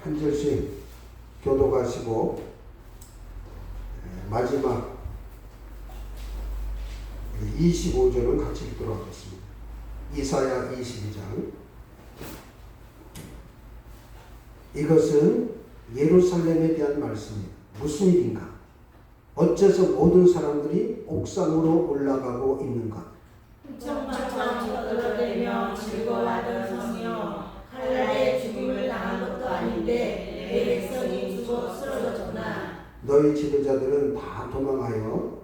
한 절씩 교독하시고 마지막 25절은 같이 읽도록 하겠습니다. 이사야 22장. 이것은 예루살렘에 대한 말씀입니다. 무슨 일인가? 어째서 모든 사람들이 옥상으로 올라가고 있는가? 흥청망청 젖들어대며 즐거워하던 성이여, 칼날에 죽임을 당한 것도 아닌데 내 백성이 죽어 쓰러졌구나. 너희 지도자들은 다 도망하여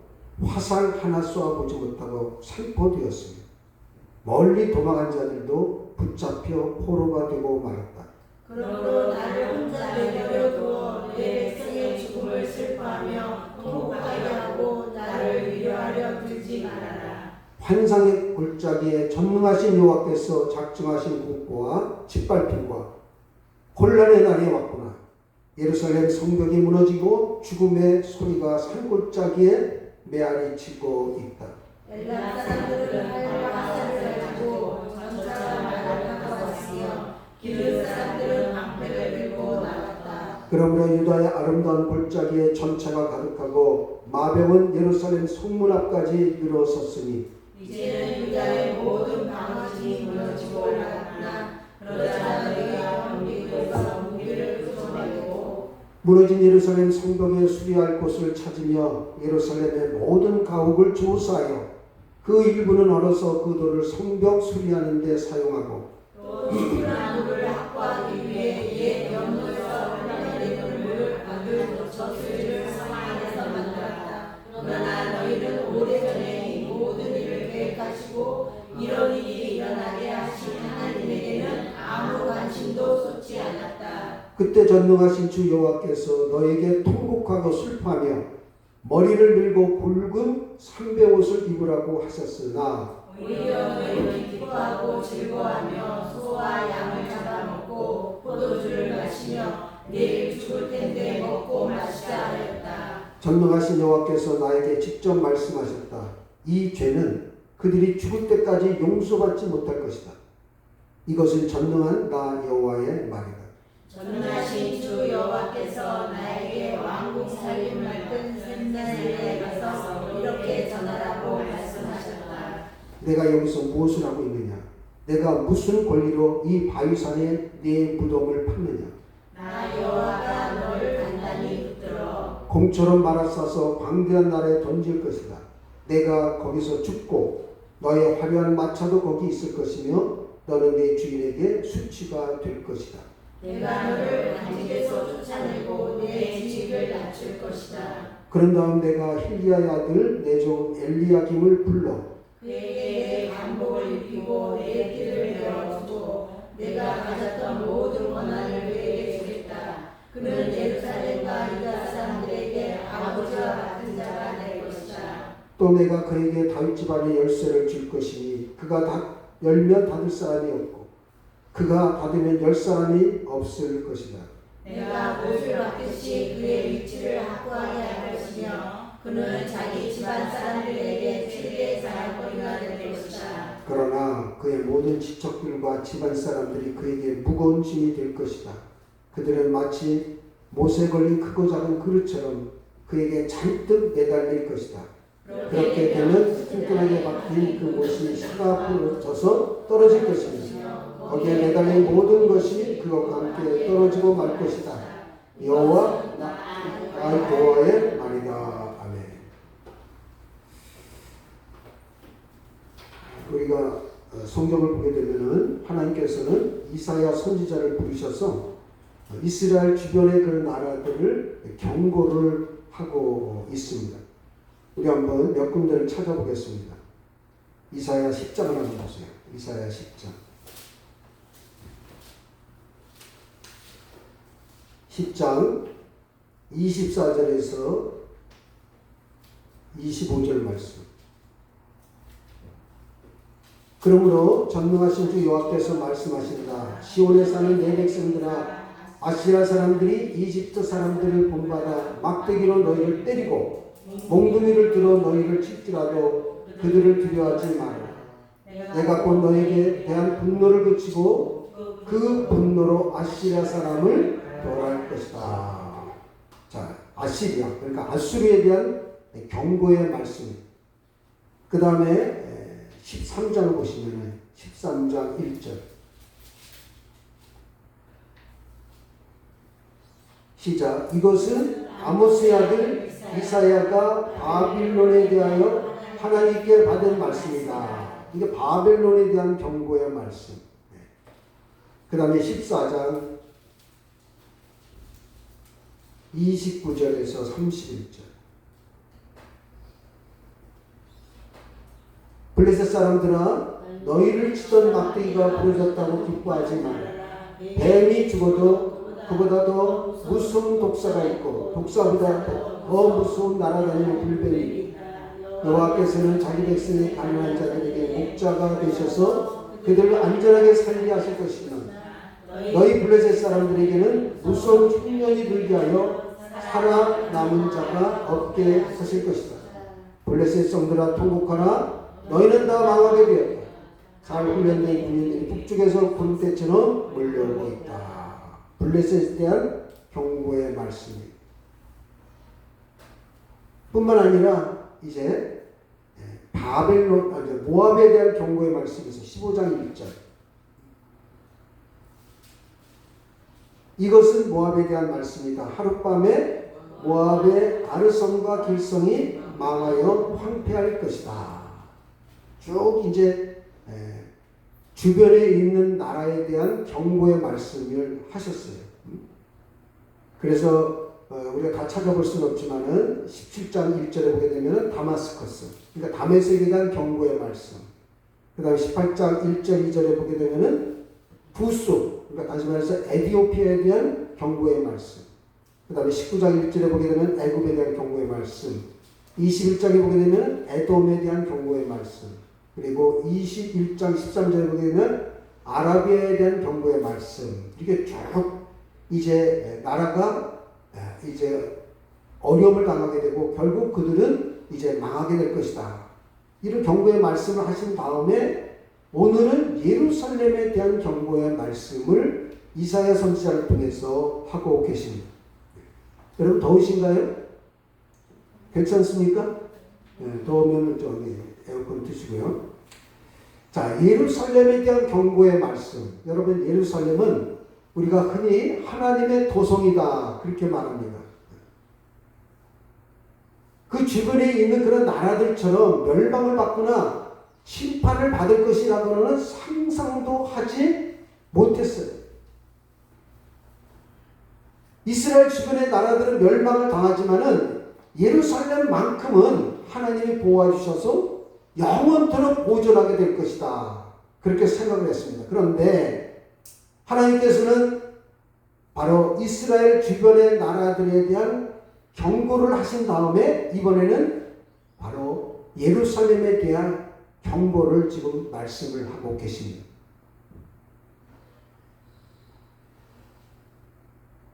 화살 하나 쏘아보지 못하고 살포되었으며 멀리 도망한 자들도 붙잡혀 포로가 되고 말았다. 그러므로 나를 혼자 내버려두어 내 백성의 죽음을 슬퍼하며 통곡하게 하고 나를 위로하려 들지 말아라. 환상의 골짜기에 전능하신 여호와께서 작정하신 공포와 짓밟힘과 혼란의 날이 왔구나. 예루살렘 성벽이 무너지고 죽음의 소리가 산골짜기에 메아리 치고 있다. 엘람 사람들은 활과 화살을 가지고 전차가 말을 왔으며 기른 사람들은 방패를 들고 나갔다. 그러므로 유다의 아름다운 골짜기에 전차가 가득하고 마병은 예루살렘 성문 앞까지 늘어섰으니 이제는 유다의 모든 방어진이 무너지고 올라갔구나. 그러자 너희가 병기에서 무기를 끄집어내고 무너진 예루살렘 성벽에 수리할 곳을 찾으며 예루살렘의 모든 가옥을 조사하여 그 일부는 얼어서 그 돌을 성벽 수리하는 데 사용하고 또 충분한 물을 확보하기 위해 옛 연못에서 흘러내리는 물을 막을 저수지를 성 안에서 만들었다. 그러나 너희는 오래전에 이 모든 일을 계획하시고 이런 일이 일어나게 하신 하나님에게는 아무 관심도 쏟지 않았다. 그때 전능하신 주 여호와께서 너에게 통곡하고 슬퍼하며 머리를 밀고 굵은 삼배옷을 입으라고 하셨으나 오히려 너희는 기뻐하고 즐거워하며 소와 양을 잡아먹고 포도주를 마시며 내일 죽을 텐데 먹고 마시자 하였다. 전능하신 여호와께서 나에게 직접 말씀하셨다. 이 죄는 그들이 죽을 때까지 용서받지 못할 것이다. 이것은 전능한 나 여호와의 말이다. 전능하신 주 여호와께서 나에게 왕국 살림을 끈 샘난을 가서 이렇게 전하라고 말씀하셨다. 내가 여기서 무엇을 하고 있느냐? 내가 무슨 권리로 이 바위산에 네 무덤을 팠느냐? 나 여호와가 너를 단단히 붙들어 공처럼 말아싸서 광대한 나라에 던질 것이다. 내가 거기서 죽고 너의 화려한 마차도 거기 있을 것이며 너는 네 주인에게 수치가 될 것이다. 내가 너를 반직에서 쫓아내고 내 지위를 낮출 것이다. 그런 다음 내가 힐리야의 아들 내 종 엘리야김을 불러 그에게 내 반복을 입히고 내 길을 열어주고 내가 가졌던 모든 권한을 그에게 주겠다. 그는 예루살렘과 유다 사람들에게 아버지와 같은 자가 될 것이다. 또 내가 그에게 다윗 집안의 열쇠를 줄 것이니 그가 열면 닫을 사람이 없고 그가 닫으면 열 사람이 없을 것이다. 내가 옷을 받듯이 그의 위치를 확고하게 할 것이며 그는 자기 집안 사람들에게 최대의 자랑거리가 될 것이다. 그러나 그의 모든 지척들과 집안 사람들이 그에게 무거운 짐이 될 것이다. 그들은 마치 못에 걸린 크고 작은 그릇처럼 그에게 잔뜩 매달릴 것이다. 그렇게 되면 튼튼하게 박힌 그 못이 사가 부러져서 떨어질 것이며 거기에 매달린 모든 것이 그것과 함께 떨어지고 말 것이다. 여호와 나의 여호와의 말이다. 아멘. 우리가 성경을 보게 되면은 하나님께서는 이사야 선지자를 부르셔서 이스라엘 주변의 그 나라들을 경고를 하고 있습니다. 우리 한번 몇 군데를 찾아보겠습니다. 이사야 10장을 한번 보세요. 이사야 10장. 10장 24절에서 25절 말씀. 그러므로 전능하신 주 여호와께서 말씀하신다. 시온에 사는 내 백성들아, 아시라 사람들이 이집트 사람들을 본받아 막대기로 너희를 때리고 몽둥이를 들어 너희를 칠지라도 그들을 두려워하지 마라. 내가 곧 너에게 대한 분노를 그치고 그 분노로 아시라 사람을 것이다. 자, 아시리아, 그러니까 아수르에 대한 경고의 말씀. 그 다음에 13장을 보시면 13장 1절. 시작. 이것은 아모스의 아들 이사야가 바빌론에 대하여 하나님께 받은 말씀이다. 이게 바벨론에 대한 경고의 말씀. 그 다음에 14장 29절에서 31절. 블레셋 사람들아, 너희를 치던 막대기가 부러졌다고 기뻐하지 마라. 뱀이 죽어도 그보다 더 무서운 독사가 있고 독사보다 더 무서운 날아다니는 불뱀이 여호와께서는 자기 백성의 가난한 자들에게 목자가 되셔서 그들을 안전하게 살게 하실 것이며 너희 블레셋 사람들에게는 무서운 흉년이 들게 하여 살아남은 자가 없게 하실 것이다. 블레셋 성들아 통곡하라. 너희는 다 망하게 되었다. 잘 훈련된 군인들이 북쪽에서 군대처럼 몰려오고 있다. 블레셋에 대한 경고의 말씀입니다. 뿐만 아니라 이제 모압에 대한 경고의 말씀에서 15장 1절. 이것은 모압에 대한 말씀이다. 하룻밤에 모압의 아르성과 길성이 망하여 황폐할 것이다. 쭉 이제 주변에 있는 나라에 대한 경고의 말씀을 하셨어요. 그래서 우리가 다 찾아볼 수는 없지만은 17장 1절에 보게 되면 다마스커스, 그러니까 다메섹에 대한 경고의 말씀. 그 다음에 18장 1절 2절에 보게 되면은 부수, 그러니까 다시 말해서 에티오피아에 대한 경고의 말씀. 그 다음에 19장 1절에 보게 되면 애굽에 대한 경고의 말씀. 21장에 보게 되면 에돔에 대한 경고의 말씀. 그리고 21장 13절에 보게 되면 아라비아에 대한 경고의 말씀. 이게 쭉 이제 나라가 이제 어려움을 당하게 되고 결국 그들은 이제 망하게 될 것이다. 이런 경고의 말씀을 하신 다음에 오늘은 예루살렘에 대한 경고의 말씀을 이사야 선지자를 통해서 하고 계십니다. 여러분 더우신가요? 괜찮습니까? 더우면 좀 에어컨 드시고요. 자, 예루살렘에 대한 경고의 말씀. 여러분, 예루살렘은 우리가 흔히 하나님의 도성이다 그렇게 말합니다. 그 주변에 있는 그런 나라들처럼 멸망을 받거나 심판을 받을 것이라고는 상상도 하지 못했어요. 이스라엘 주변의 나라들은 멸망을 당하지만은 예루살렘만큼은 하나님이 보호해 주셔서 영원토록 보존하게 될 것이다. 그렇게 생각을 했습니다. 그런데 하나님께서는 바로 이스라엘 주변의 나라들에 대한 경고를 하신 다음에 이번에는 바로 예루살렘에 대한 경고를 지금 말씀을 하고 계십니다.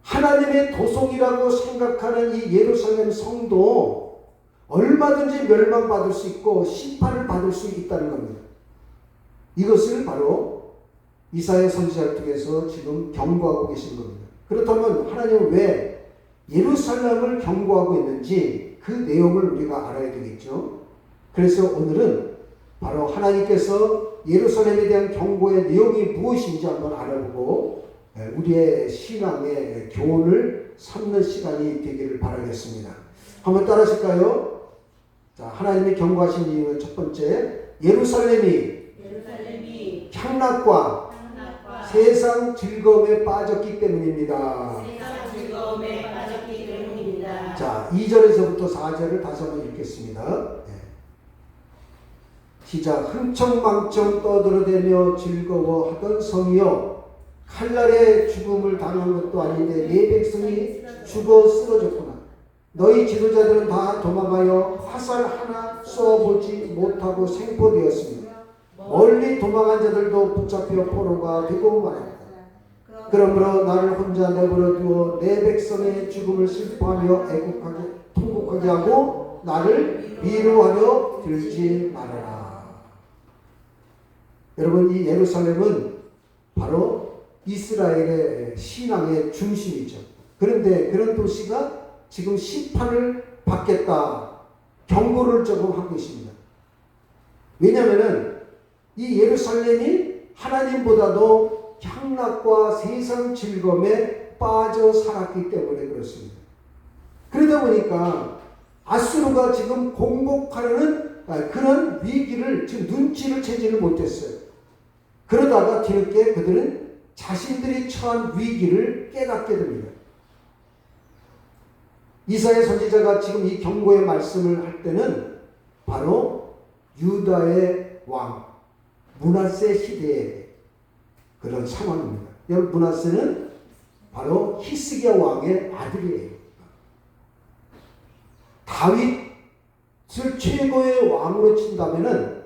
하나님의 도성이라고 생각하는 이 예루살렘 성도 얼마든지 멸망받을 수 있고 심판을 받을 수 있다는 겁니다. 이것을 바로 이사야 선지자를 통해서 지금 경고하고 계신 겁니다. 그렇다면 하나님은 왜 예루살렘을 경고하고 있는지 그 내용을 우리가 알아야 되겠죠. 그래서 오늘은 바로 하나님께서 예루살렘에 대한 경고의 내용이 무엇인지 한번 알아보고 우리의 신앙의 교훈을 삼는 시간이 되기를 바라겠습니다. 한번 따라하실까요? 자, 하나님이 경고하신 이유는 첫 번째, 예루살렘이 향락과 세상 즐거움에 빠졌기 때문입니다. 자, 2절에서부터 4절을 다시 한번 읽겠습니다. 시작. 흥청망청 떠들어대며 즐거워하던 성이여, 칼날에 죽음을 당한 것도 아닌데 네 백성이 죽어 쓰러졌구나. 너희 지도자들은 다 도망하여 화살 하나 쏘아보지 못하고 생포되었습니다. 멀리 도망한 자들도 붙잡혀 포로가 되고 말았다. 그러므로 나를 혼자 내버려 두어 내 백성의 죽음을 슬퍼하며 애국하게 통곡하게 하고 나를 위로하려 들지 말아라. 여러분, 이 예루살렘은 바로 이스라엘의 신앙의 중심이죠. 그런데 그런 도시가 지금 심판을 받겠다 경고를 조금 하고 있습니다. 왜냐하면 이 예루살렘이 하나님보다도 향락과 세상 즐거움에 빠져 살았기 때문에 그렇습니다. 그러다 보니까 아수르가 지금 공복하려는 그런 위기를 지금 눈치를 채지를 못했어요. 그러다가 뒤늦게 그들은 자신들이 처한 위기를 깨닫게 됩니다. 이사야 선지자가 지금 이 경고의 말씀을 할 때는 바로 유다의 왕 므낫세 시대의 그런 상황입니다. 여러분, 므낫세는 바로 히스기야 왕의 아들이에요. 다윗을 최고의 왕으로 친다면은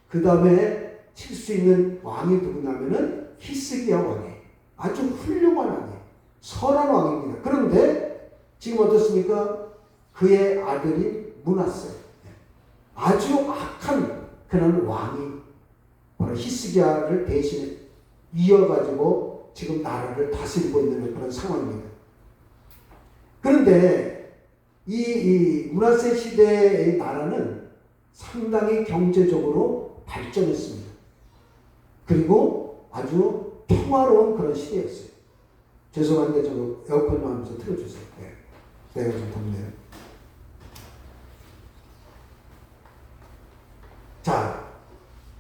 그 다음에 칠 수 있는 왕이 누구냐면은 히스기야 왕이에요. 아주 훌륭한 왕이에요. 선한 왕입니다. 그런데 지금 어떻습니까? 그의 아들이 므낫세, 아주 악한 그런 왕이 바로 히스기야를 대신 이어가지고 지금 나라를 다스리고 있는 그런 상황입니다. 그런데 이 므낫세 시대의 나라는 상당히 경제적으로 발전했습니다. 그리고 아주 평화로운 그런 시대였어요. 죄송한데 저 에어컨 좀 하면서 틀어주세요. 네. 내가 좀 덥네요. 자,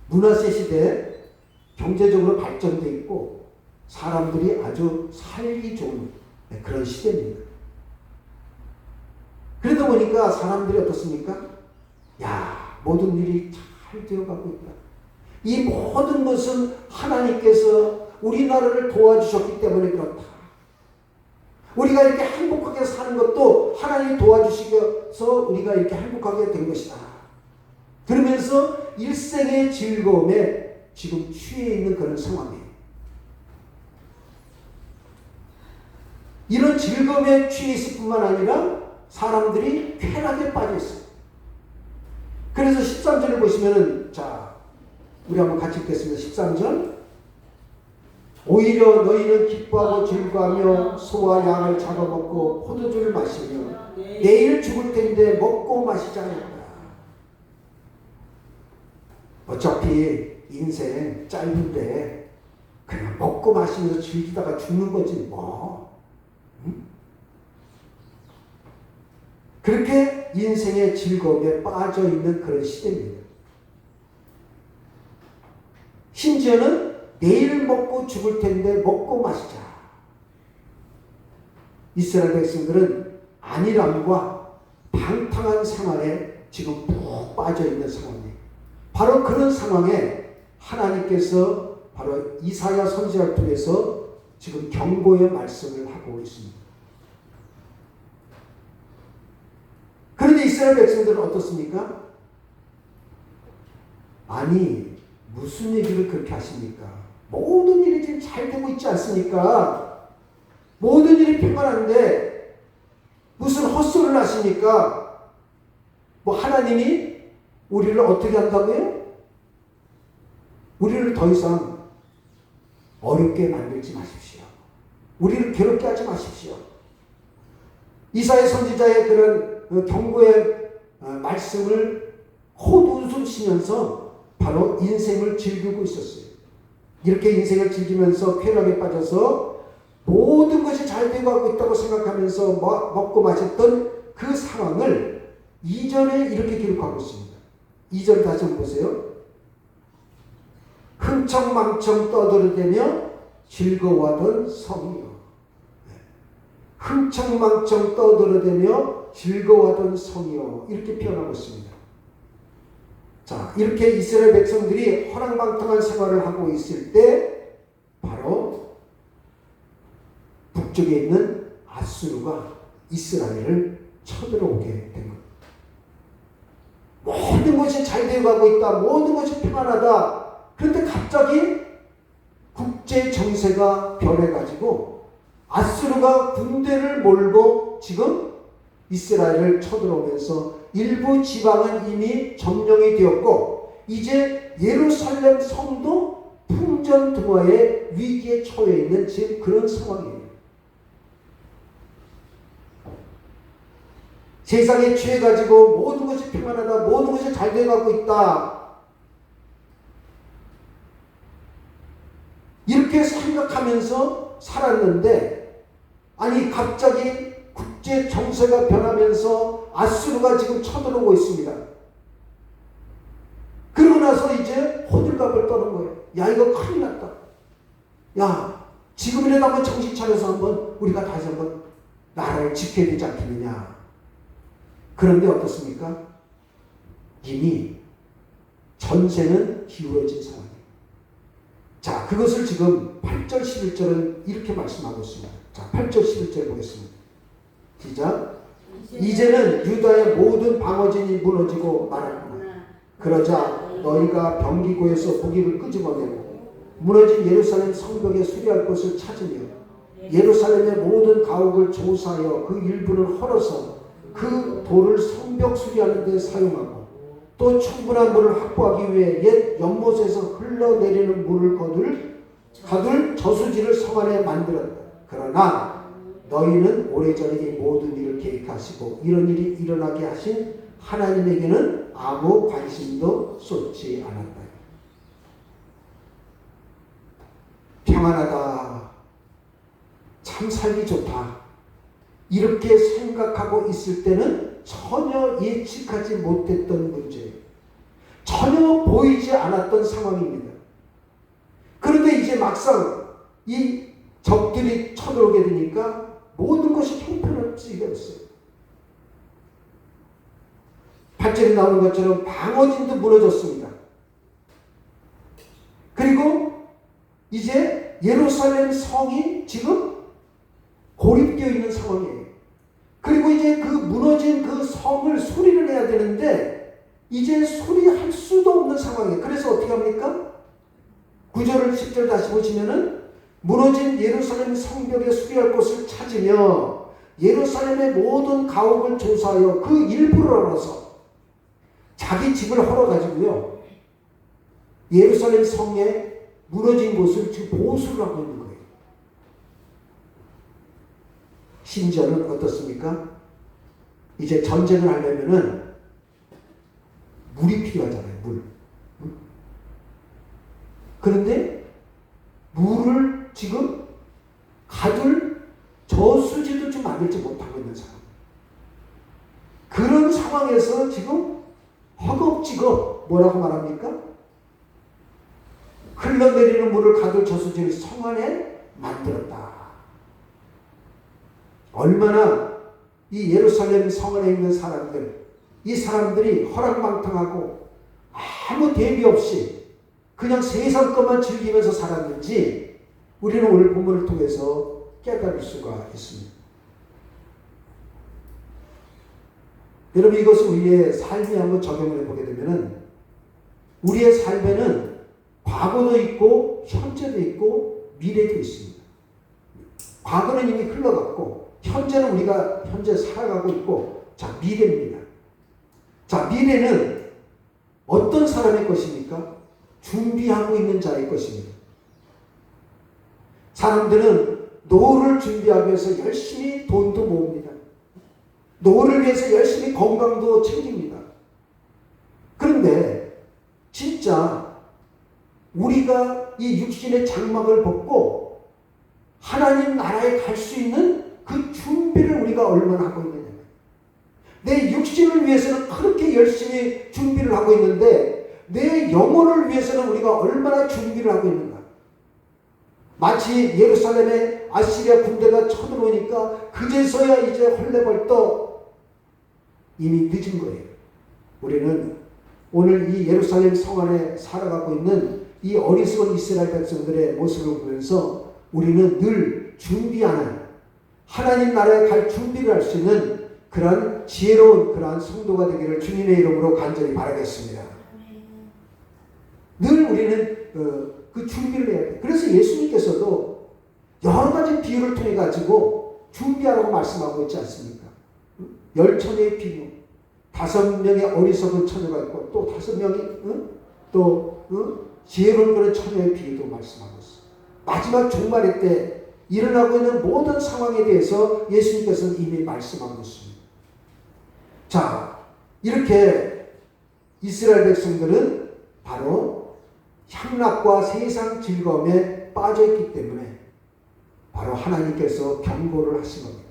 므낫세 시대에 경제적으로 발전돼 있고 사람들이 아주 살기 좋은 그런 시대입니다. 그러다 보니까 사람들이 어떻습니까? 야, 모든 일이 잘 되어가고 있다. 이 모든 것은 하나님께서 우리나라를 도와주셨기 때문에 그렇다. 우리가 이렇게 행복하게 사는 것도 하나님이 도와주셔서 우리가 이렇게 행복하게 된 것이다. 그러면서 일생의 즐거움에 지금 취해 있는 그런 상황이에요. 이런 즐거움에 취해 있을 뿐만 아니라 사람들이 쾌락에 빠져 있어요. 그래서 13절을 보시면은, 자, 우리 한번 같이 읽겠습니다. 13절. 오히려 너희는 기뻐하고 즐거워하며 소와 양을 잡아먹고 포도주를 마시며 내일 죽을 텐데 먹고 마시지 않았다. 어차피 인생 짧은데 그냥 먹고 마시면서 즐기다가 죽는 거지 뭐. 응? 그렇게 인생의 즐거움에 빠져 있는 그런 시대입니다. 심지어는 내일 먹고 죽을 텐데 먹고 마시자. 이스라엘 백성들은 안일함과 방탕한 생활에 지금 푹 빠져 있는 상황이에요. 바로 그런 상황에 하나님께서 바로 이사야 선지자를 통해서 지금 경고의 말씀을 하고 있습니다. 그런데 이스라엘 백성들은 어떻습니까? 아니, 무슨 얘기를 그렇게 하십니까? 모든 일이 지금 잘 되고 있지 않습니까? 모든 일이 평안한데 무슨 헛소리를 하십니까? 뭐 하나님이 우리를 어떻게 한다고요? 우리를 더 이상 어렵게 만들지 마십시오. 우리를 괴롭게 하지 마십시오. 이사야 선지자의 그런 경고의 말씀을 헛웃음 쉬면서 바로 인생을 즐기고 있었어요. 이렇게 인생을 즐기면서 쾌락에 빠져서 모든 것이 잘 되고 있다고 생각하면서 먹고 마셨던 그 상황을 2절에 이렇게 기록하고 있습니다. 2절 다시 한번 보세요. 흥청망청 떠들어대며 즐거워하던 성이요. 흥청망청 떠들어대며 즐거워하던 성이요. 이렇게 표현하고 있습니다. 자, 이렇게 이스라엘 백성들이 허랑방탕한 생활을 하고 있을 때 바로 북쪽에 있는 아수르가 이스라엘을 쳐들어오게 된 것. 모든 것이 잘 되어가고 있다. 모든 것이 평안하다. 그런데 갑자기 국제 정세가 변해가지고 아수르가 군대를 몰고 지금 이스라엘을 쳐들어오면서 일부 지방은 이미 점령이 되었고 이제 예루살렘 성도 풍전등화의 위기에 처해 있는 지금 그런 상황이에요. 세상에 취해가지고 모든 것이 평안하다, 모든 것이 잘 돼가고 있다, 이렇게 생각하면서 살았는데, 아니 갑자기 국제 정세가 변하면서 아수르가 지금 쳐들어오고 있습니다. 그러고 나서 이제 호들갑을 떠는 거예요. 야, 이거 큰일 났다. 야, 지금이라도 한번 정신 차려서 한번 우리가 다시 한번 나라를 지켜야 되지 않겠느냐. 그런데 어떻습니까? 이미 전세는 기울어진 상황이에요. 자, 그것을 지금 8절 11절은 이렇게 말씀하고 있습니다. 자, 8절 11절 보겠습니다. 시작. 이제는 유다의 모든 방어진이 무너지고 말았구나. 그러자 너희가 병기고에서 무기를 끄집어내고 무너진 예루살렘 성벽에 수리할 곳을 찾으며 예루살렘의 모든 가옥을 조사하여 그 일부는 헐어서 그 돌을 성벽 수리하는 데 사용하고 또 충분한 물을 확보하기 위해 옛 연못에서 흘러내리는 물을 가둘 저수지를 성 안에 만들었다. 그러나 너희는 오래전에 이 모든 일을 계획하시고 이런 일이 일어나게 하신 하나님에게는 아무 관심도 쏟지 않았다. 평안하다, 참 살기 좋다, 이렇게 생각하고 있을 때는 전혀 예측하지 못했던 문제예요. 전혀 보이지 않았던 상황입니다. 그런데 이제 막상 이 적들이 쳐들어오게 되니까 모든 것이 형편없게 됐어요. 8절에 나오는 것처럼 방어진도 무너졌습니다. 그리고 이제 예루살렘 성이 지금 고립되어 있는 상황이에요. 그리고 이제 그 무너진 그 성을 수리를 해야 되는데 이제 수리할 수도 없는 상황이에요. 그래서 어떻게 합니까? 9절 10절 다시 보시면은 무너진 예루살렘 성벽에 수리할 곳을 찾으며 예루살렘의 모든 가옥을 조사하여 그 일부를 헐어서 자기 집을 헐어가지고요, 예루살렘 성에 무너진 곳을 지금 보수를 하고 있는 거예요. 심지어는 어떻습니까? 이제 전쟁을 하려면은 물이 필요하잖아요. 물. 그런데 물을 지금 가둘 저수지도 좀 만들지 못하고 있는 상황. 그런 상황에서 지금 허겁지겁 뭐라고 말합니까? 흘러내리는 물을 가둘 저수지를 성 안에 만들었다. 얼마나 이 예루살렘 성 안에 있는 사람들, 이 사람들이 허랑방탕하고 아무 대비 없이 그냥 세상 것만 즐기면서 살았는지 우리는 오늘 본문을 통해서 깨달을 수가 있습니다. 여러분, 이것을 우리의 삶에 한번 적용을 해보게 되면 우리의 삶에는 과거도 있고 현재도 있고 미래도 있습니다. 과거는 이미 흘러갔고 현재는 우리가 현재 살아가고 있고, 자, 미래입니다. 자, 미래는 어떤 사람의 것입니까? 준비하고 있는 자의 것입니다. 사람들은 노후를 준비하기 위해서 열심히 돈도 모읍니다. 노후를 위해서 열심히 건강도 챙깁니다. 그런데 진짜 우리가 이 육신의 장막을 벗고 하나님 나라에 갈 수 있는 그 준비를 우리가 얼마나 하고 있느냐. 내 육신을 위해서는 그렇게 열심히 준비를 하고 있는데 내 영혼을 위해서는 우리가 얼마나 준비를 하고 있는가. 마치 예루살렘에 아시리아 군대가 쳐들어오니까 그제서야 이제 헐레벌떡 이미 늦은 거예요. 우리는 오늘 이 예루살렘 성 안에 살아가고 있는 이 어리석은 이스라엘 백성들의 모습을 보면서 우리는 늘 준비하는, 하나님 나라에 갈 준비를 할 수 있는 그러한 지혜로운 그러한 성도가 되기를 주님의 이름으로 간절히 바라겠습니다. 늘 우리는 그 준비를 해야 돼요. 그래서 예수님께서도 여러 가지 비유를 통해 가지고 준비하라고 말씀하고 있지 않습니까? 10처녀의 비유, 5명의 어리석은 처녀가 있고 또 5명이 또 지혜로운 그런 처녀의 비유도 말씀하고 있어요. 마지막 종말의 때 일어나고 있는 모든 상황에 대해서 예수님께서는 이미 말씀하고 있습니다. 자, 이렇게 이스라엘 백성들은 바로 향락과 세상 즐거움에 빠져있기 때문에 바로 하나님께서 경고를 하신 겁니다.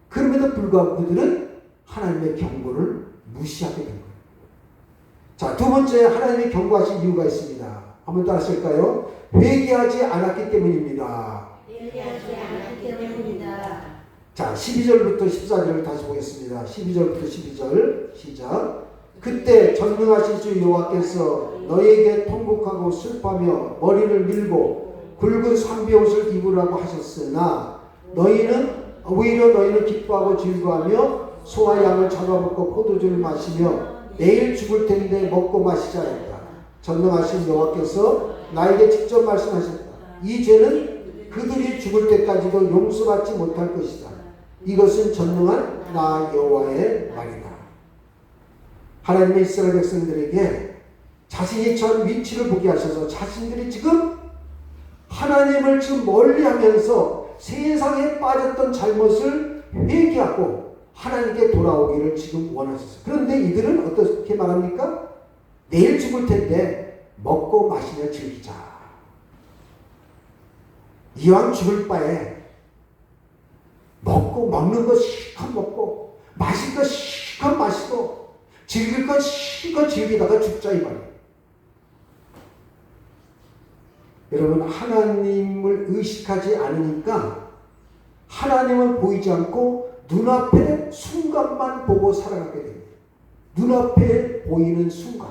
그럼에도 불구하고 그들은 하나님의 경고를 무시하게 된 거예요. 자, 두 번째 하나님이 경고하신 이유가 있습니다. 한번 더 하실까요? 회개하지 않았기 때문입니다. 회개하지 않았기 때문입니다. 자, 12절부터 14절을 다시 보겠습니다. 12절부터 12절 시작. 그때 전능하신 주 여호와께서 너희에게 통곡하고 슬퍼하며 머리를 밀고 굵은 상비옷을 입으라고 하셨으나 오히려 너희는 기뻐하고 즐거워하며 소와 양을 잡아먹고 포도주를 마시며 내일 죽을 텐데 먹고 마시자 했다. 전능하신 여호와께서 나에게 직접 말씀하셨다. 이 죄는 그들이 죽을 때까지도 용서받지 못할 것이다. 이것은 전능한 나 여호와의 말이다. 하나님의 이스라엘 백성들에게 자신이 처한 위치를 보게 하셔서 자신들이 지금 하나님을 지금 멀리하면서 세상에 빠졌던 잘못을 회개하고 하나님께 돌아오기를 지금 원하셨어요. 그런데 이들은 어떻게 말합니까? 내일 죽을 텐데 먹고 마시며 즐기자. 이왕 죽을 바에 먹는 거 실컷 먹고 마실 거 실컷 마시고 즐길 거 실컷 즐기다가 죽자 이 말이에요. 여러분, 하나님을 의식하지 않으니까 하나님은 보이지 않고 눈앞의 순간만 보고 살아가게 됩니다. 눈앞에 보이는 순간.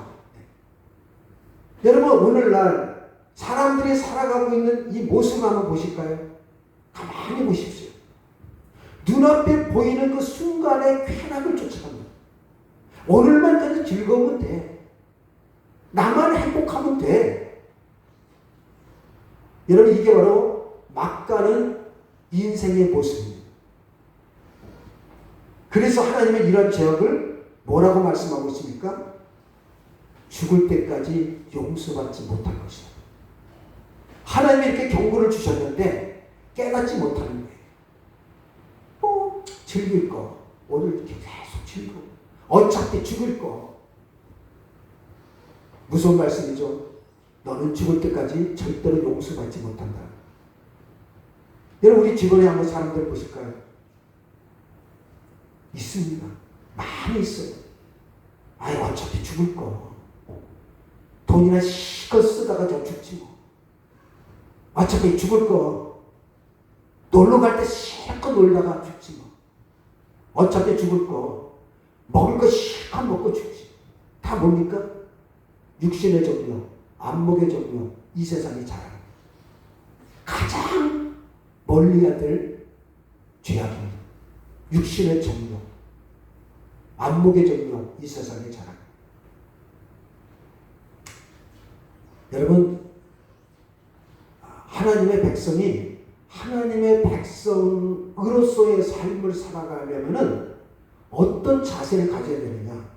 여러분, 오늘날 사람들이 살아가고 있는 이 모습을 한번 보실까요? 가만히 보십시오. 눈앞에 보이는 그 순간의 쾌락을 쫓아갑니다. 오늘만 그래도 즐거우면 돼. 나만 행복하면 돼. 여러분, 이게 바로 막 가는 인생의 모습입니다. 그래서 하나님은 이런 죄악을 뭐라고 말씀하고 있습니까? 죽을 때까지 용서받지 못할 것이다. 하나님이 이렇게 경고를 주셨는데 깨닫지 못하는 거예요. 즐길 거. 오늘 이렇게 계속 즐겨. 어차피 죽을 거. 무서운 말씀이죠. 너는 죽을 때까지 절대로 용서받지 못한다. 여러분, 우리 주변에 한번 사람들 보실까요? 있습니다. 많이 있어요. 아이, 어차피 죽을 거. 돈이나 실컷 쓰다가 저 죽지 뭐. 어차피 죽을 거. 놀러 갈 때 실컷 놀다가 죽지 뭐. 어차피 죽을 거. 먹을 거 실컷 먹고 죽지. 다 뭡니까? 육신의 정욕, 안목의 정욕, 이 세상의 자랑. 가장 멀리해야 될 죄악입니다. 육신의 정욕, 안목의 정욕, 이 세상의 자랑. 여러분, 하나님의 백성이 하나님의 백성으로서의 삶을 살아가려면 어떤 자세를 가져야 되느냐?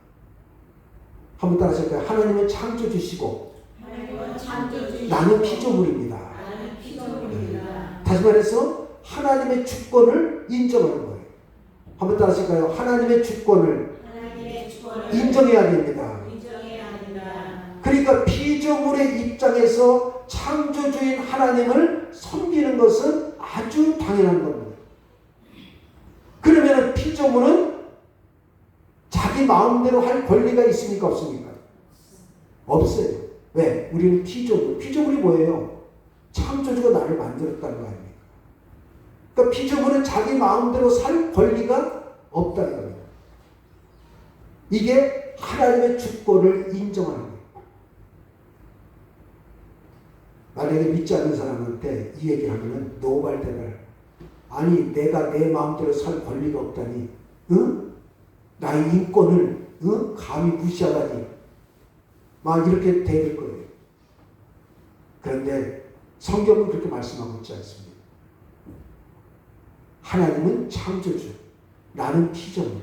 한번 따라 하실까요? 하나님은 창조주시고 나는 피조물입니다. 다시 말해서 하나님의 주권을 인정하는 거예요. 한번 따라 하실까요? 하나님의 주권을 인정해야 됩니다. 그러니까 피조물의 입장에서 창조주인 하나님을 섬기는 것은 아주 당연한 겁니다. 그러면 피조물은 자기 마음대로 할 권리가 있습니까? 없습니까? 없어요. 왜? 우리는 피조물. 피조물이 뭐예요? 창조주가 나를 만들었다는 거 아닙니까? 그러니까 피조물은 자기 마음대로 살 권리가 없다는 겁니다. 이게 하나님의 주권을 인정하는 거예요. 만약에 믿지 않는 사람한테 이 얘기를 하면 노발대발. 아니, 내가 내 마음대로 살 권리가 없다니, 응? 나의 인권을 감히 무시하다니, 막 이렇게 대들 거예요. 그런데 성경은 그렇게 말씀하고 있지 않습니다. 하나님은 창조주, 나는 피조물.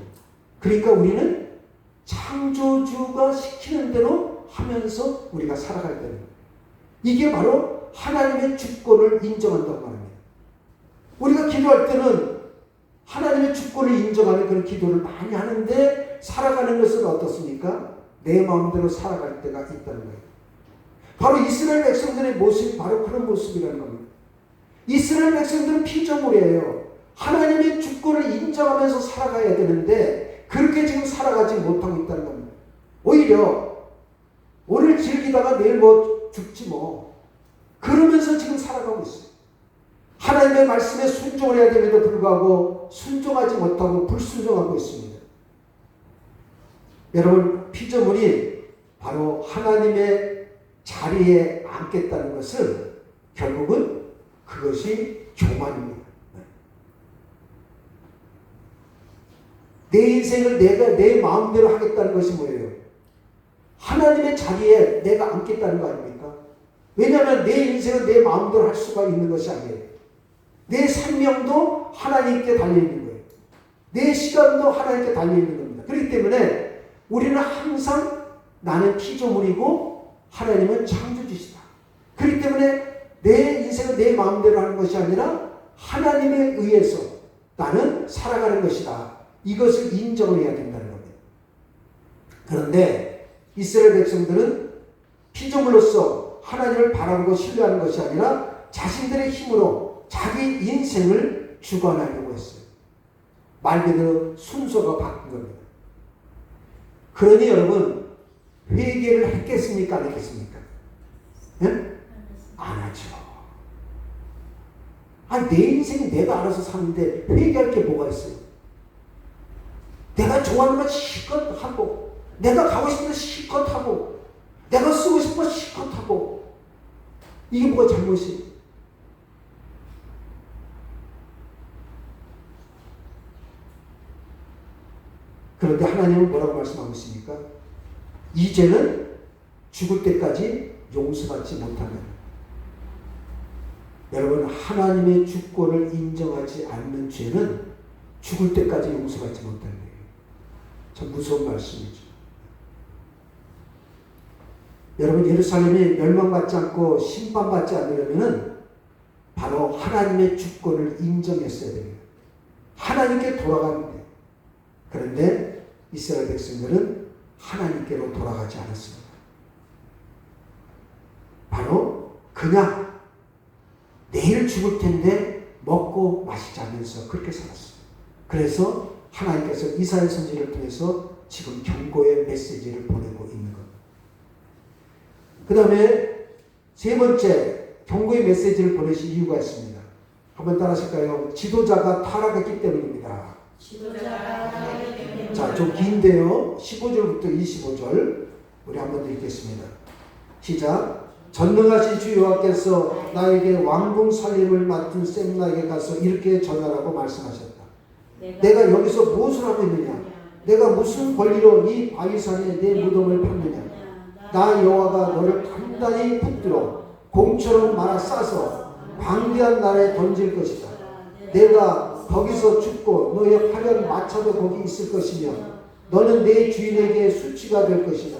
그러니까 우리는 창조주가 시키는 대로 하면서 우리가 살아갈 때는, 이게 바로 하나님의 주권을 인정한다고 말합니다. 우리가 기도할 때는 하나님의 주권을 인정하는 그런 기도를 많이 하는데 살아가는 것은 어떻습니까? 내 마음대로 살아갈 때가 있다는 거예요. 바로 이스라엘 백성들의 모습이 바로 그런 모습이라는 겁니다. 이스라엘 백성들은 피조물이에요. 하나님의 주권을 인정하면서 살아가야 되는데 그렇게 지금 살아가지 못하고 있다는 겁니다. 오히려 오늘 즐기다가 내일 뭐 죽지 뭐 그러면서 지금 살아가고 있어요. 하나님의 말씀에 순종을 해야 됨에도 불구하고 순종하지 못하고 불순종하고 있습니다. 여러분, 피조물이 바로 하나님의 자리에 앉겠다는 것은 결국은 그것이 교만입니다. 내 인생을 내가 내 마음대로 하겠다는 것이 뭐예요? 하나님의 자리에 내가 앉겠다는 거 아닙니까? 왜냐하면 내 인생은 내 마음대로 할 수가 있는 것이 아니에요. 내 생명도 하나님께 달려있는 거예요. 내 시간도 하나님께 달려있는 겁니다. 그렇기 때문에 우리는 항상 나는 피조물이고 하나님은 창조주시다. 그렇기 때문에 내 인생은 내 마음대로 하는 것이 아니라 하나님에 의해서 나는 살아가는 것이다. 이것을 인정을 해야 된다는 겁니다. 그런데 이스라엘 백성들은 피조물로서 하나님을 바라보고 신뢰하는 것이 아니라 자신들의 힘으로 자기 인생을 주관하려고 했어요. 말 그대로 순서가 바뀐 겁니다. 그러니 여러분, 회개를 했겠습니까? 안 했겠습니까? 예? 안 하죠. 아니, 내 인생이 내가 알아서 사는데 회개할 게 뭐가 있어요? 내가 좋아하는 건 실컷 하고, 내가 가고 싶은 데 실컷 하고, 내가 쓰고 싶은 거 실컷 하고, 이게 뭐가 잘못이에요? 그런데 하나님은 뭐라고 말씀하고 있습니까? 이제는 죽을 때까지 용서받지 못하면, 여러분, 하나님의 주권을 인정하지 않는 죄는 죽을 때까지 용서받지 못하는 거예요. 참 무서운 말씀이죠. 여러분, 예루살렘이 멸망받지 않고 심판받지 않으려면 바로 하나님의 주권을 인정했어야 됩니다. 하나님께 돌아가는 거예요. 그런데 이스라엘 백성들은 하나님께로 돌아가지 않았습니다. 바로 그냥 내일 죽을 텐데 먹고 마시자면서 그렇게 살았어요. 그래서 하나님께서 이사야 선지를 통해서 지금 경고의 메시지를 보내고 있는 겁니다. 그 다음에 세 번째 경고의 메시지를 보내신 이유가 있습니다. 한번 따라하실까요? 지도자가 타락했기 때문입니다. 자, 좀 긴데요. 15절부터 25절 우리 한번 읽겠습니다. 시작. 전능하신 주 여호와께서 나에게 왕궁 살림을 맡은 셈나에게 가서 이렇게 전하라고 말씀하셨다. 내가 여기서 무엇을 하고 있느냐? 내가 무슨 권리로 이 바위산에 내 무덤을 팠느냐? 나 여호와가 너를 단단히 붙들어 공처럼 말아 싸서 방대한 나라에 던질 것이다. 내가 거기서 죽고 너의 화려한 마차도 거기 있을 것이며 너는 내 주인에게 수치가 될 것이다.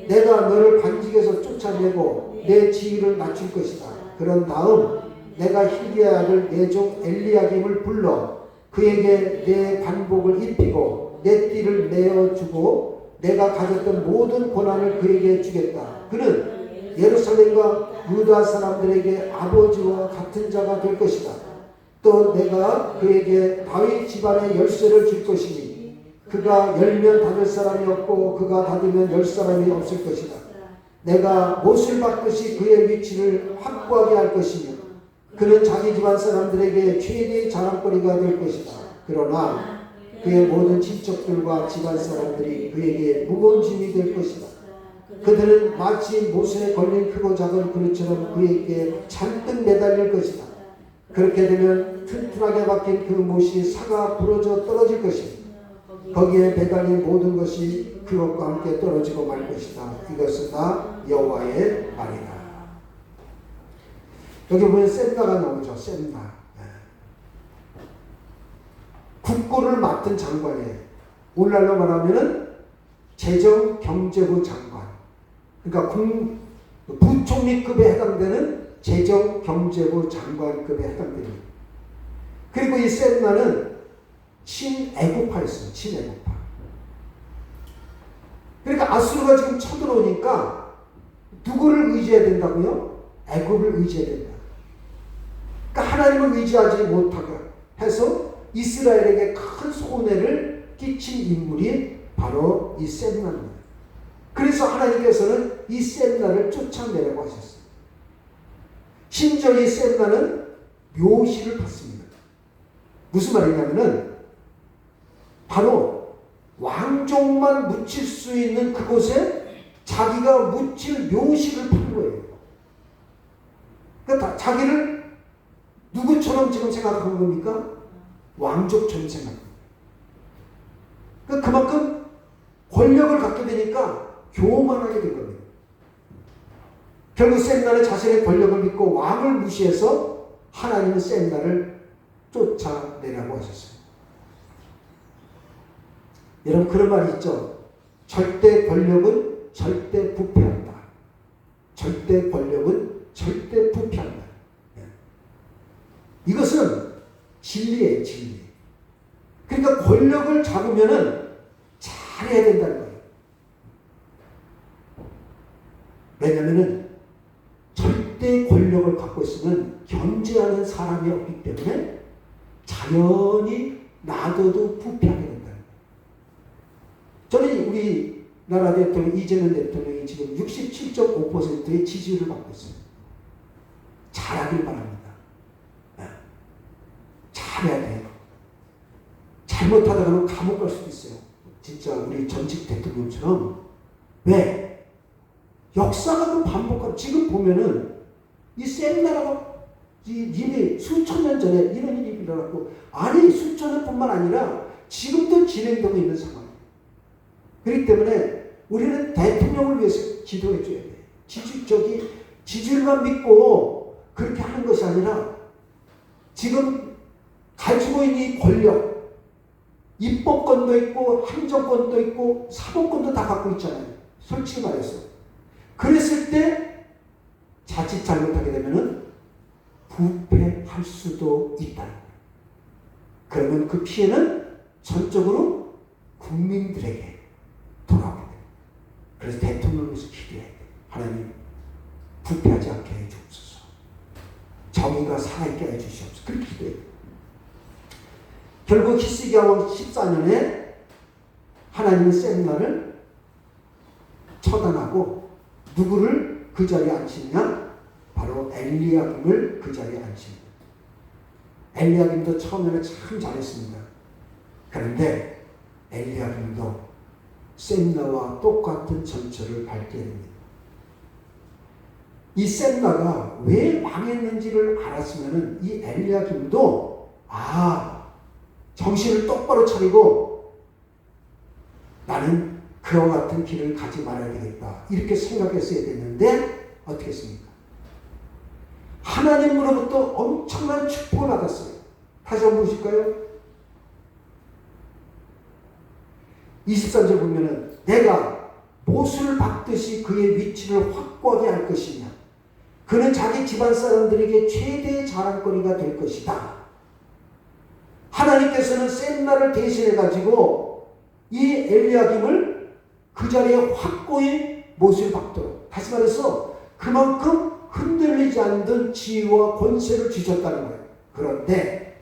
내가 너를 반직에서 쫓아내고 내 지위를 낮출 것이다. 그런 다음 내가 힐기야의 아들 내 종 엘리야김을 불러 그에게 내 반복을 입히고 내 띠를 내어주고 내가 가졌던 모든 고난을 그에게 주겠다. 그는 예루살렘과 유다 사람들에게 아버지와 같은 자가 될 것이다. 또 내가 그에게 다윗 집안의 열쇠를 줄 것이니 그가 열면 닫을 사람이 없고 그가 닫으면 열 사람이 없을 것이다. 내가 못을 받듯이 그의 위치를 확고하게 할 것이며 그는 자기 집안 사람들에게 최대의 자랑거리가 될 것이다. 그러나 그의 모든 친척들과 집안 사람들이 그에게 무거운 짐이 될 것이다. 그들은 마치 못에 걸린 크고 작은 그릇처럼 그에게 잔뜩 매달릴 것이다. 그렇게 되면 튼튼하게 박힌 그 못이 사가 부러져 떨어질 것이다. 거기에 매달린 모든 것이 그것과 함께 떨어지고 말 것이다. 이것은 나 여호와의 말이다. 여기 보면 셈나가 나오죠. 셈나. 국고를 맡은 장관이에요. 오늘날로 말하면은 재정경제부 장관. 그러니까 부총리급에 해당되는 재정경제부 장관급에 해당됩니다. 그리고 이 셈나는 친애국파였어요. 친애국파. 그러니까 아수르가 지금 쳐들어오니까 누구를 의지해야 된다고요? 애굽을 의지해야 된다. 그러니까 하나님을 의지하지 못하게 해서 이스라엘에게 큰 손해를 끼친 인물이 바로 이 셈나입니다. 그래서 하나님께서는 이 셈나를 쫓아내라고 하셨어요. 심지어 이 셈나는 묘시를 받습니다. 무슨 말이냐면은 바로 왕족만 묻힐 수 있는 그곳에 자기가 묻힐 묘시를 판 거예요. 그러니까 자기를 누구처럼 지금 생각한 겁니까? 왕족처럼 생각합니다. 그러니까 그만큼 권력을 갖게 되니까 교만하게 된 겁니다. 결국 셈나는 자신의 권력을 믿고 왕을 무시해서 하나님은 셈나를 쫓아내라고 하셨어요. 여러분 그런 말이 있죠. 절대 권력은 절대 부패한다. 절대 권력은 절대 부패한다. 이것은 진리예요, 진리. 그러니까 권력을 잡으면은 잘해야 된다는 거예요. 왜냐면은 절대 권력을 갖고 있으면 견제하는 사람이 없기 때문에 자연히 놔둬도 부패하게 된다. 저는 우리나라 대통령 이재명 대통령이 지금 67.5%의 지지율을 받고 있어요. 잘하길 바랍니다. 잘해야 돼요. 잘못하다가는 감옥 갈 수도 있어요. 진짜 우리 전직 대통령처럼. 왜? 역사가 그 반복하고 지금 보면은 이 셈나라가 이미 수천 년 전에 이런 일이 일어났고 아니 수천 년뿐만 아니라 지금도 진행되고 있는 상황이에요. 그렇기 때문에 우리는 대통령을 위해서 기도해 줘야 돼요. 지지율만 믿고 그렇게 하는 것이 아니라 지금 가지고 있는 이 권력, 입법권도 있고 행정권도 있고 사법권도 다 갖고 있잖아요. 솔직히 말해서. 그랬을 때 자칫 잘못하게 되면은 부패할 수도 있다. 그러면 그 피해는 전적으로 국민들에게 돌아오게 돼요. 그래서 대통령을 위해서 기도해야 돼요. 하나님 부패하지 않게 해주옵소서. 정의가 살아있게 해주시옵소서. 그렇게 기도해요. 결국 히스기야 왕 14년에 하나님은 셈나를 처단하고 누구를 그 자리에 앉히냐? 바로 엘리야김을 그 자리에 앉힙니다. 엘리야김도 처음에는 참 잘했습니다. 그런데 엘리야김도 셈나와 똑같은 전철을 밟게 됩니다. 이 셈나가 왜 망했는지를 알았으면 이 엘리야김도 정신을 똑바로 차리고 나는 그와 같은 길을 가지 말아야 되겠다. 이렇게 생각했어야 됐는데 어떻게 했습니까? 하나님으로부터 엄청난 축복을 받았어요. 다시 한번 보실까요? 23절 보면은 내가 못을 박듯이 그의 위치를 확고하게 할 것이며 그는 자기 집안 사람들에게 최대의 자랑거리가 될 것이다. 하나님께서는 셈나를 대신해 가지고 이 엘리야김을 그 자리에 확고히 못을 박도록, 다시 말해서 그만큼 흔들리지 않는 지위와 권세를 주셨다는 거예요. 그런데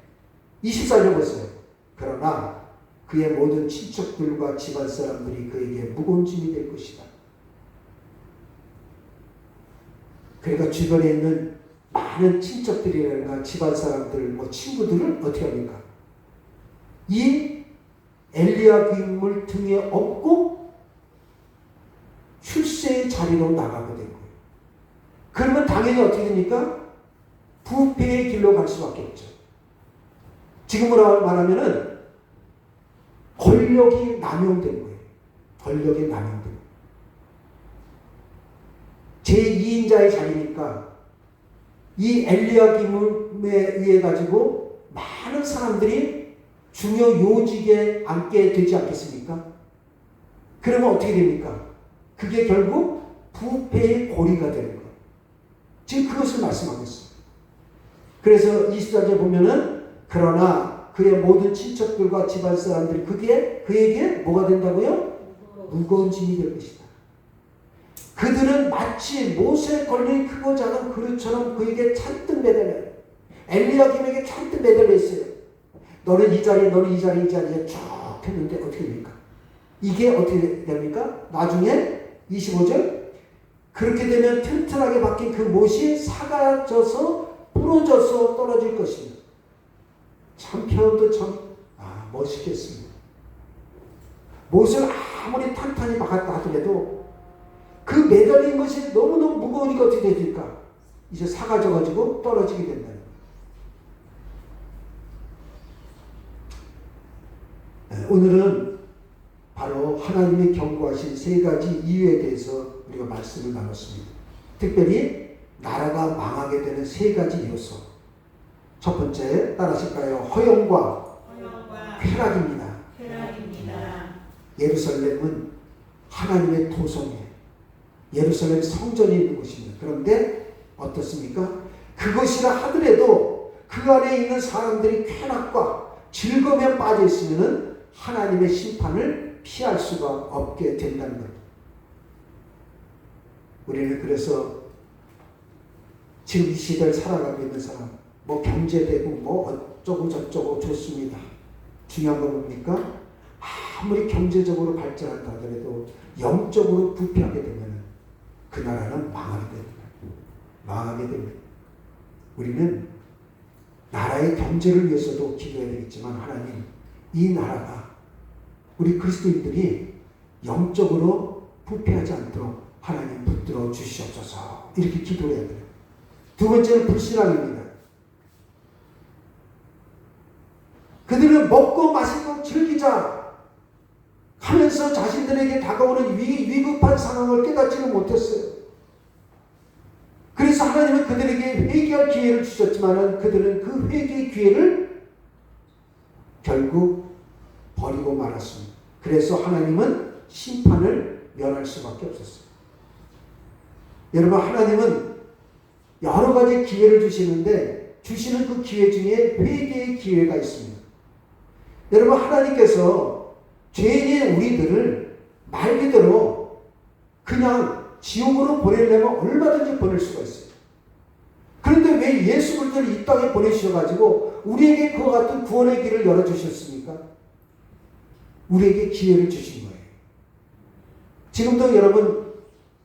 24절 보세요. 그러나 그의 모든 친척들과 집안 사람들이 그에게 무거운 짐이 될 것이다. 그러니까 주변에 있는 많은 친척들이라든가 집안 사람들, 친구들을 어떻게 합니까? 이 엘리야김을 등에 업고 출세의 자리로 나가게 된 거예요. 그러면 당연히 어떻게 됩니까? 부패의 길로 갈 수밖에 없죠. 지금으로 말하면은 권력이 남용된 거예요. 권력이 남용된 거예요. 제2인자의 자리니까 이 엘리야김에 의해 가지고 많은 사람들이 중요 요직에 앉게 되지 않겠습니까? 그러면 어떻게 됩니까? 그게 결국 부패의 고리가 되는 거예요. 지금 그것을 말씀하고 있습니다. 그래서 24절 보면은 그러나 그의 모든 친척들과 집안 사람들이 그에게 뭐가 된다고요? 무거운 짐이 될 것이다. 그들은 마치 못에 걸린 크고 작은 그릇처럼 그에게 잔뜩 매달려요. 엘리야김에게 잔뜩 매달려 있어요. 너는 이 자리에 이 자리에 쭉 했는데 어떻게 됩니까? 이게 어떻게 됩니까? 나중에 25절 그렇게 되면 튼튼하게 박힌 그 못이 사가져서 부러져서 떨어질 것입니다. 참 표현도 참 멋있겠습니다. 못을 아무리 탄탄히 박았다 하더라도 그 매달린 것이 너무너무 무거우니까 어떻게 됩니까? 이제 사가져가지고 떨어지게 된다. 오늘은 바로 하나님이 경고하신 세 가지 이유에 대해서 우리가 말씀을 나눴습니다. 특별히 나라가 망하게 되는 세 가지 요소. 첫 번째 따라하실까요? 허영과 쾌락입니다. 예루살렘은 하나님의 도성이에요. 예루살렘 성전이 있는 곳입니다. 그런데 어떻습니까? 그것이라 하더라도 그 안에 있는 사람들이 쾌락과 즐거움에 빠져 있으면 하나님의 심판을 피할 수가 없게 된다는 겁니다. 우리는 그래서 지금 이 시대를 살아가고 있는 사람, 뭐 경제되고 뭐 어쩌고 저쩌고 좋습니다. 중요한 건 뭡니까? 아무리 경제적으로 발전한다 하더라도 영적으로 부패하게 되면 그 나라는 망하게 됩니다. 망하게 됩니다. 우리는 나라의 경제를 위해서도 기도해야 되겠지만 하나님, 이 나라가 우리 그리스도인들이 영적으로 부패하지 않도록 하나님 붙들어 주시옵소서. 이렇게 기도해야 돼요. 두 번째는 불신앙입니다. 그들은 먹고 마시고 즐기자 하면서 자신들에게 다가오는 위급한 상황을 깨닫지는 못했어요. 그래서 하나님은 그들에게 회개할 기회를 주셨지만 그들은 그 회개의 기회를 결국 버리고 말았습니다. 그래서 하나님은 심판을 면할 수밖에 없었어요. 여러분, 하나님은 여러 가지 기회를 주시는데 주시는 그 기회 중에 회개의 기회가 있습니다. 여러분, 하나님께서 죄인인 우리들을 말 그대로 그냥 지옥으로 보내려면 얼마든지 보낼 수가 있어요. 그런데 왜 예수 그리스도를 이 땅에 보내주셔가지고 우리에게 그와 같은 구원의 길을 열어주셨습니까? 우리에게 기회를 주신 거예요. 지금도 여러분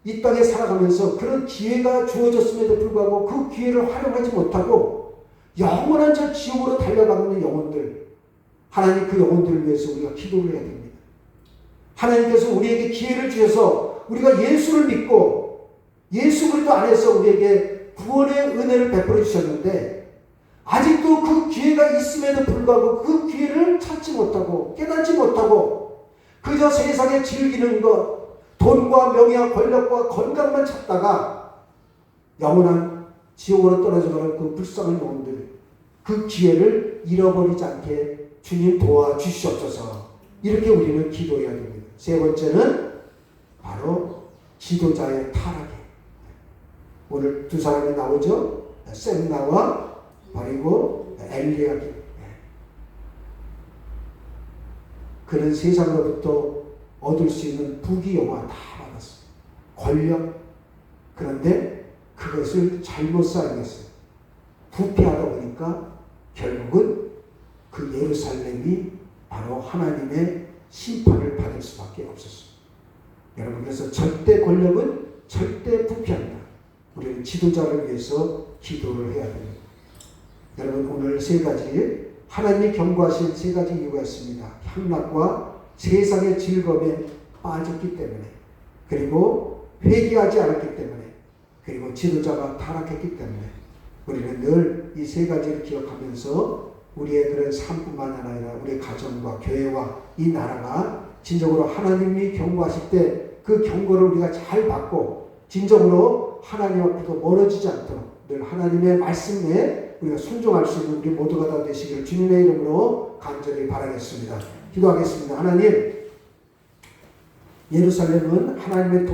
이 땅에 살아가면서 그런 기회가 주어졌음에도 불구하고 그 기회를 활용하지 못하고 영원한 저 지옥으로 달려가고 있는 영혼들, 하나님 그 영혼들을 위해서 우리가 기도를 해야 됩니다. 하나님께서 우리에게 기회를 주셔서 우리가 예수를 믿고 예수 그리스도 안에서 우리에게 구원의 은혜를 베풀어 주셨는데 아직도 그 기회가 있음에도 불구하고 그 기회를 찾지 못하고 깨닫지 못하고 그저 세상에 즐기는 것, 돈과 명예와 권력과 건강만 찾다가 영원한 지옥으로 떨어져가는 그 불쌍한 영혼들, 그 기회를 잃어버리지 않게 주님 도와주시옵소서. 이렇게 우리는 기도해야 됩니다. 세 번째는 바로 지도자의 타락이에요. 오늘 두 사람이 나오죠. 셈나와 그리고 엘리야김. 그는 세상으로부터 얻을 수 있는 부귀영화 다 받았어요. 권력. 그런데 그것을 잘못 사용했어요. 부패하다 보니까 결국은 그 예루살렘이 바로 하나님의 심판을 받을 수밖에 없었어요. 여러분, 그래서 절대 권력은 절대 부패한다. 우리는 지도자를 위해서 기도를 해야 됩니다. 여러분, 오늘 세 가지 하나님이 경고하신 세 가지 이유가 있습니다. 향락과 세상의 즐거움에 빠졌기 때문에, 그리고 회개하지 않았기 때문에, 그리고 지도자가 타락했기 때문에 우리는 늘 이 세 가지를 기억하면서 우리의 그런 삶뿐만 아니라 우리의 가정과 교회와 이 나라가 진정으로 하나님이 경고하실 때 그 경고를 우리가 잘 받고 진정으로 하나님 앞에서 멀어지지 않도록 늘 하나님의 말씀에 우리가 순종할 수 있는 우리 모두가 다 되시기를 주님의 이름으로 간절히 바라겠습니다. 기도하겠습니다. 하나님, 예루살렘은 하나님의